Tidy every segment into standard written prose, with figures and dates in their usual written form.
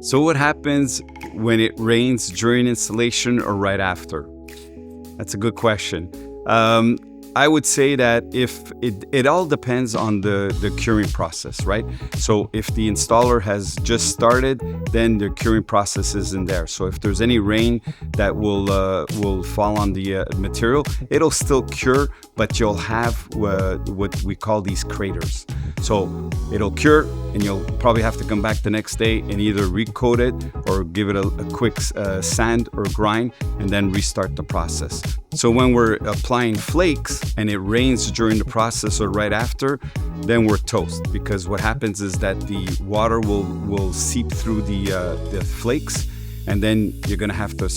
So what happens when it rains during installation or right after? That's a good question. I would say that if it all depends on the curing process, right? So if the installer has just started, then the curing process is in there. So if there's any rain that will fall on the material, it'll still cure, but you'll have what we call these craters. So it'll cure, and you'll probably have to come back the next day and either recoat it or give it a quick sand or grind, and then restart the process. So when we're applying flakes and it rains during the process or right after, then we're toast, because what happens is that the water will seep through the flakes, and then you're gonna have to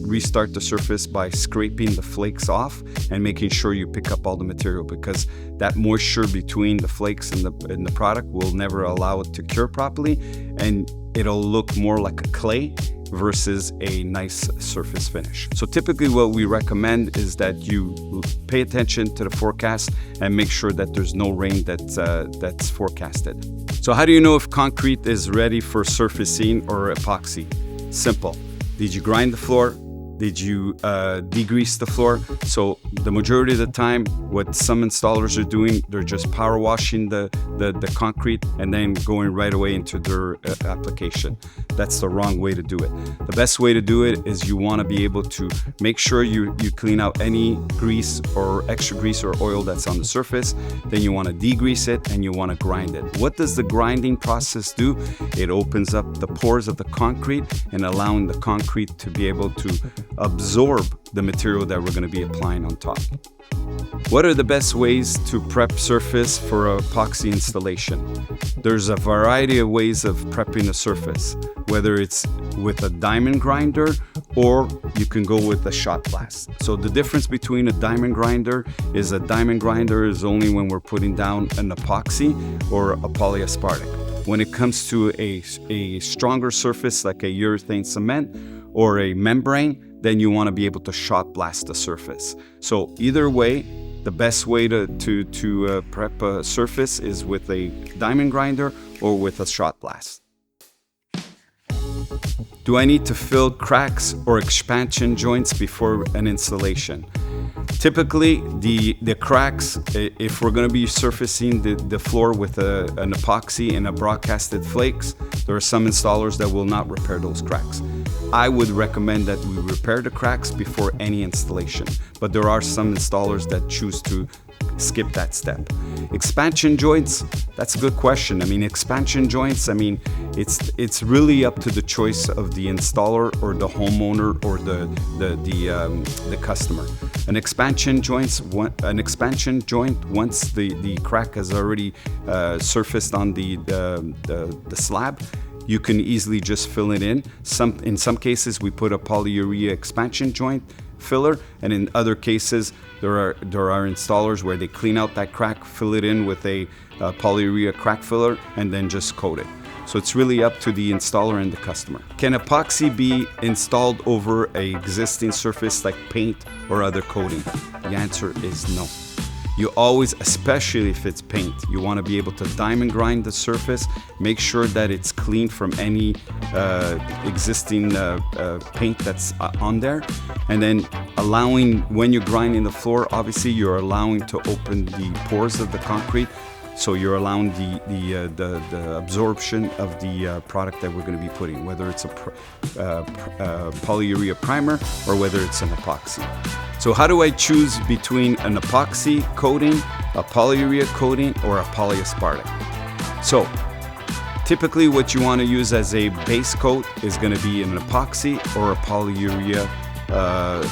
restart the surface by scraping the flakes off and making sure you pick up all the material, because that moisture between the flakes and the product will never allow it to cure properly, and it'll look more like a clay versus a nice surface finish. So typically what we recommend is that you pay attention to the forecast and make sure that there's no rain that's forecasted. So how do you know if concrete is ready for surfacing or epoxy? Simple. Did you grind the floor? Did you degrease the floor? So the majority of the time, what some installers are doing, they're just power washing the concrete and then going right away into their application. That's the wrong way to do it. The best way to do it is you want to be able to make sure you clean out any grease or extra grease or oil that's on the surface. Then you want to degrease it and you want to grind it. What does the grinding process do? It opens up the pores of the concrete and allowing the concrete to be able to absorb the material that we're going to be applying on top. What are the best ways to prep surface for epoxy installation? There's a variety of ways of prepping a surface, whether it's with a diamond grinder or you can go with a shot blast. So the difference between a diamond grinder is only when we're putting down an epoxy or a polyaspartic. When it comes to a stronger surface like a urethane cement or a membrane, then you want to be able to shot blast the surface. So either way, the best way to prep a surface is with a diamond grinder or with a shot blast. Do I need to fill cracks or expansion joints before an installation? Typically, the cracks, if we're going to be surfacing the floor with an epoxy and a broadcasted flakes, there are some installers that will not repair those cracks. I would recommend that we repair the cracks before any installation, but there are some installers that choose to skip that step. Expansion joints, that's a good question. I mean, expansion joints, it's really up to the choice of the installer or the homeowner or the customer. An expansion joint, once the crack has already surfaced on the slab, you can easily just fill it in. In some cases, we put a polyurea expansion joint filler, and in other cases, there are installers where they clean out that crack, fill it in with a polyurea crack filler, and then just coat it. So it's really up to the installer and the customer. Can epoxy be installed over an existing surface like paint or other coating? The answer is no. You always, especially if it's paint, you want to be able to diamond grind the surface, make sure that it's clean from any existing paint that's on there, and then when you're grinding the floor, obviously you're allowing to open the pores of the concrete, so you're allowing the absorption of the product that we're going to be putting, whether it's a polyurea primer or whether it's an epoxy. So how do I choose between an epoxy coating, a polyurea coating, or a polyaspartic? So typically what you want to use as a base coat is going to be an epoxy or a polyurea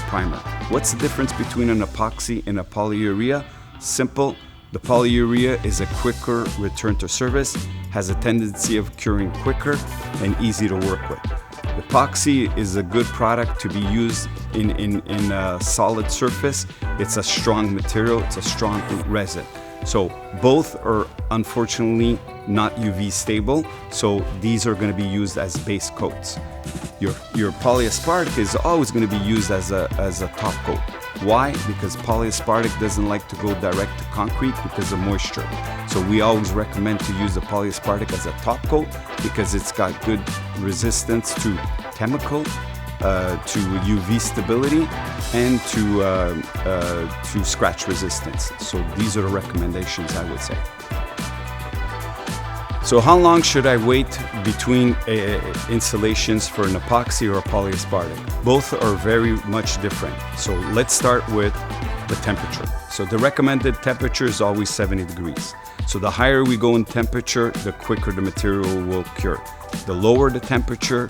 primer. What's the difference between an epoxy and a polyurea? Simple. The polyurea is a quicker return to service, has a tendency of curing quicker, and easy to work with. Epoxy is a good product to be used in a solid surface. It's a strong material, it's a strong resin. So both are unfortunately not UV stable, so these are going to be used as base coats. Your polyaspartic is always going to be used as a top coat. Why? Because Polyaspartic doesn't like to go direct to concrete because of moisture. So we always recommend to use the Polyaspartic as a top coat because it's got good resistance to chemical, to UV stability, and to scratch resistance. So these are the recommendations I would say. So how long should I wait between installations for an epoxy or a polyaspartic? Both are very much different. So let's start with the temperature. So the recommended temperature is always 70 degrees. So the higher we go in temperature, the quicker the material will cure. The lower the temperature,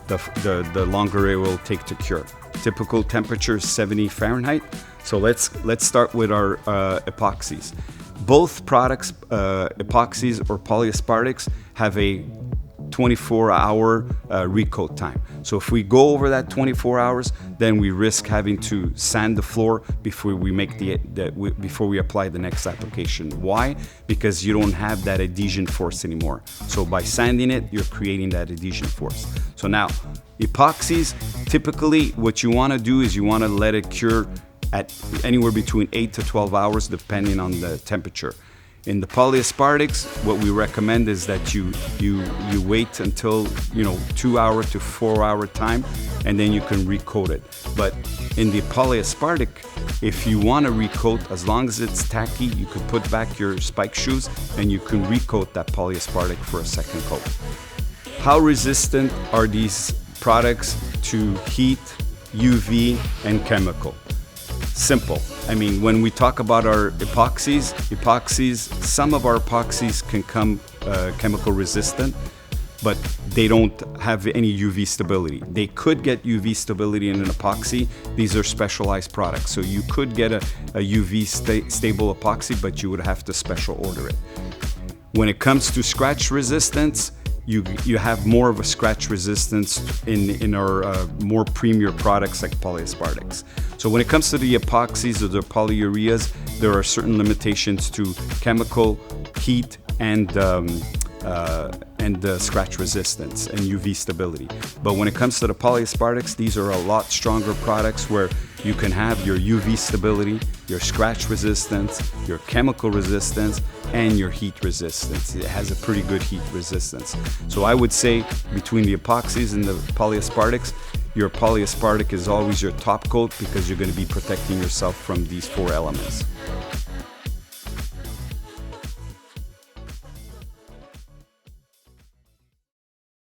the longer it will take to cure. Typical temperature is 70 Fahrenheit. So let's start with our epoxies. Both products, epoxies or polyaspartics, have a 24-hour recoat time. So if we go over that 24 hours, then we risk having to sand the floor before we make before we apply the next application. Why? Because you don't have that adhesion force anymore. So by sanding it, you're creating that adhesion force. So now, epoxies, typically what you want to do is you want to let it cure at anywhere between 8 to 12 hours, depending on the temperature. In the polyaspartics, what we recommend is that you wait until 2 hour to 4 hour time, and then you can recoat it. But in the polyaspartic, if you want to recoat, as long as it's tacky, you can put back your spike shoes and you can recoat that polyaspartic for a second coat. How resistant are these products to heat, UV, and chemical? Simple. I mean, when we talk about our epoxies, some of our epoxies can come chemical resistant, but they don't have any UV stability. They could get UV stability in an epoxy. These are specialized products. So you could get a UV stable epoxy, but you would have to special order it. When it comes to scratch resistance, you have more of a scratch resistance in our more premier products like polyaspartics. So when it comes to the epoxies or the polyureas, there are certain limitations to chemical, heat, and scratch resistance and UV stability. But when it comes to the polyaspartics, these are a lot stronger products where you can have your UV stability, your scratch resistance, your chemical resistance, and your heat resistance. It has a pretty good heat resistance. So I would say between the epoxies and the polyaspartics, your polyaspartic is always your top coat because you're going to be protecting yourself from these four elements.